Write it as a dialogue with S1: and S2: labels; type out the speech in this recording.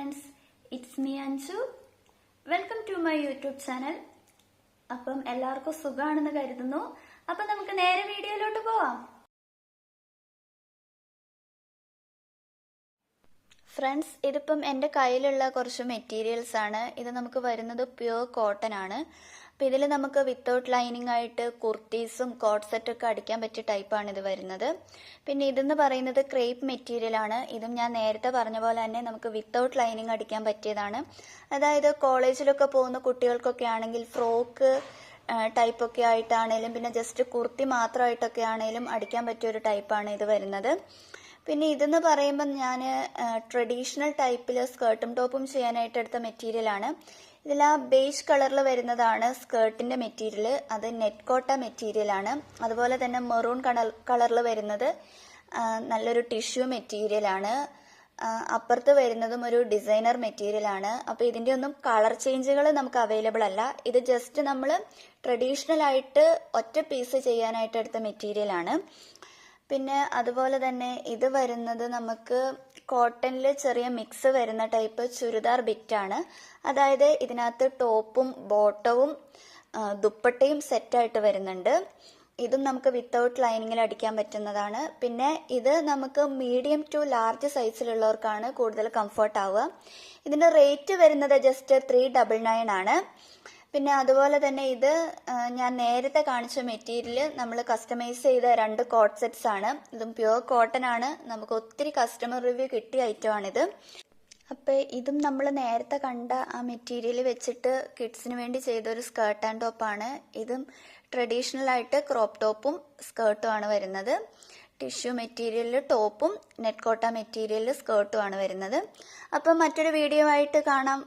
S1: friends, it's me Anju. Welcome to my YouTube channel. അപ്പം എല്ലാവർക്കും സുഖമാണെന്ന് കരുതുന്നു. അപ്പം നമുക്ക് നേരെ വീഡിയോയിലോട്ട് പോവാം. ഫ്രണ്ട്സ്, ഇതിപ്പം എൻ്റെ കയ്യിലുള്ള കുറച്ച് മെറ്റീരിയൽസ് ആണ്. ഇത് നമുക്ക് വരുന്നത് പ്യുവർ കോട്ടൺ ആണ്. അപ്പം ഇതിൽ നമുക്ക് വിത്തൗട്ട് ലൈനിങ് ആയിട്ട് കുർത്തീസും കോട്ട് സെറ്റൊക്കെ അടിക്കാൻ പറ്റിയ ടൈപ്പാണ് ഇത് വരുന്നത്. പിന്നെ ഇതെന്ന് പറയുന്നത് ക്രേപ്പ് മെറ്റീരിയൽ ആണ്. ഇതും ഞാൻ നേരത്തെ പറഞ്ഞ പോലെ തന്നെ നമുക്ക് വിത്തൗട്ട് ലൈനിങ് അടിക്കാൻ പറ്റിയതാണ്. അതായത് കോളേജിലൊക്കെ പോകുന്ന കുട്ടികൾക്കൊക്കെ ആണെങ്കിൽ ഫ്രോക്ക് ടൈപ്പൊക്കെ ആയിട്ടാണേലും പിന്നെ ജസ്റ്റ് കുർത്തി മാത്രമായിട്ടൊക്കെ ആണേലും അടിക്കാൻ പറ്റിയ ഒരു ടൈപ്പാണ് ഇത് വരുന്നത്. പിന്നെ ഇതെന്ന് പറയുമ്പോൾ ഞാൻ ട്രഡീഷണൽ ടൈപ്പിൽ സ്കേർട്ടും ടോപ്പും ചെയ്യാനായിട്ട് എടുത്ത മെറ്റീരിയലാണ്. ഇതിൽ ആ ബേജ് കളറിൽ വരുന്നതാണ് സ്കേർട്ടിൻ്റെ മെറ്റീരിയൽ. അത് നെറ്റ് കോട്ട മെറ്റീരിയലാണ്. അതുപോലെ തന്നെ മെറൂൺ കളറിൽ വരുന്നത് നല്ലൊരു ടിഷ്യൂ മെറ്റീരിയലാണ്. അപ്പുറത്ത് വരുന്നതും ഒരു ഡിസൈനർ മെറ്റീരിയലാണ്. അപ്പോൾ ഇതിൻ്റെ ഒന്നും കളർ ചേഞ്ചുകൾ നമുക്ക് അവൈലബിൾ അല്ല. ഇത് ജസ്റ്റ് നമ്മൾ ട്രഡീഷണൽ ആയിട്ട് ഒറ്റ പീസ് ചെയ്യാനായിട്ട് എടുത്ത മെറ്റീരിയലാണ്. പിന്നെ അതുപോലെ തന്നെ ഇത് വരുന്നത് നമുക്ക് കോട്ടണിൽ ചെറിയ മിക്സ് വരുന്ന ടൈപ്പ് ചുരിദാർ ബിറ്റാണ്. അതായത് ഇതിനകത്ത് ടോപ്പും ബോട്ടവും ദുപ്പട്ടയും സെറ്റായിട്ട് വരുന്നുണ്ട്. ഇതും നമുക്ക് വിത്തൗട്ട് ലൈനിങ്ങിൽ അടിക്കാൻ പറ്റുന്നതാണ്. പിന്നെ ഇത് നമുക്ക് മീഡിയം ടു ലാർജ് സൈസിലുള്ളവർക്കാണ് കൂടുതൽ കംഫർട്ട് ആവുക. ഇതിൻ്റെ റേറ്റ് വരുന്നത് ജസ്റ്റ് 399 ആണ്. പിന്നെ അതുപോലെ തന്നെ ഇത് ഞാൻ നേരത്തെ കാണിച്ച മെറ്റീരിയൽ നമ്മൾ കസ്റ്റമൈസ് ചെയ്ത 2 കോട്ട് സെറ്റ്സ് ആണ്. ഇതും പ്യുവർ കോട്ടൺ ആണ്. നമുക്ക് ഒത്തിരി കസ്റ്റമർ റിവ്യൂ കിട്ടിയ ഐറ്റമാണിത്. അപ്പോൾ ഇതും നമ്മൾ നേരത്തെ കണ്ട ആ മെറ്റീരിയൽ വെച്ചിട്ട് കിഡ്സിന് വേണ്ടി ചെയ്തൊരു സ്കേർട്ട് ആൻഡ് ടോപ്പാണ്. ഇതും ട്രഡീഷണൽ ആയിട്ട് ക്രോപ്പ് ടോപ്പും സ്കേർട്ടും ആണ് വരുന്നത്. ടിഷ്യൂ മെറ്റീരിയലിൽ ടോപ്പും നെറ്റ് കോട്ട മെറ്റീരിയലിൽ സ്കേർട്ടും ആണ് വരുന്നത്. അപ്പം മറ്റൊരു വീഡിയോ ആയിട്ട് കാണാം.